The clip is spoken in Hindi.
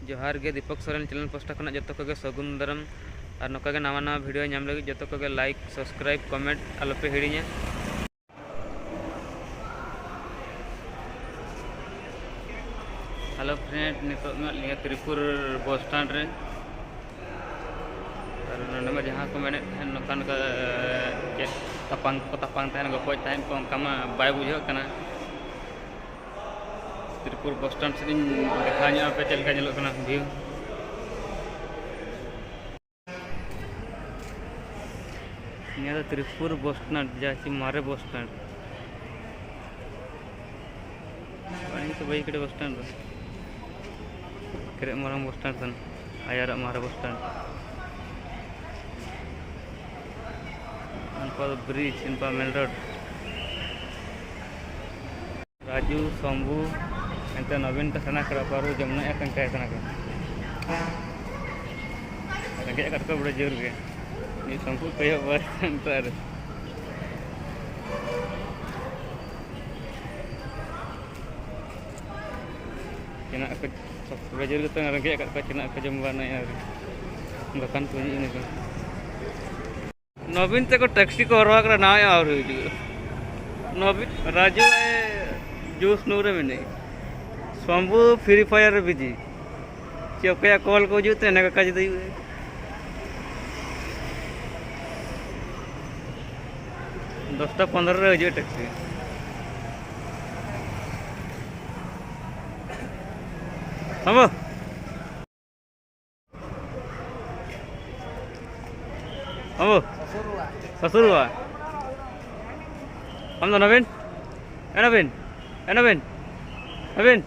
जोहार गे दीपक सोरेन चैनल पोस्टा खना जो को सगुन दाराम और नौका नवा नवा भिडियो नाम लगे जो को लाइक सब्सक्राइब कमेंट आलोपे हिड़ीña। हेलो फ्रेंड नित लिया त्रिपुर बस स्टैंड रे और नोंडे जहाँ को मेने नौका नौका तपांग को गपज तहन को उनका बाय बुझे कना त्रिपुर बस स्टैंड से देखा पे चलका चलना व्यू निया त्रिपुर बस स्टैंड जैसे मारे बस स्टैंड तो भाई कड़े बस स्टैंड करे मारंग बस स्टैंड तन आयार मारे बस स्टैंड इनका ब्रिज इनका मेन रोड राजू शंभू एंत नवीन का सना करा पारू जमुना एकन काय सना का रंगे कट को बड़े जोर के ये शंभू कयो बस अंतर चना को बड़े जोर के रंगे कट को चना को जमवा नहीं यार दुकान को जी ने नवीन ते को टैक्सी को हरवा कर ना और नवीन राजू जूस नूरे में नहीं शंभू फ्री फायर बिजी चौकया कॉल को जुते ना का दी 10-15 हजे टैक्सी हम ससुरुआ हम तो नवीन नवीन नवीन नवीन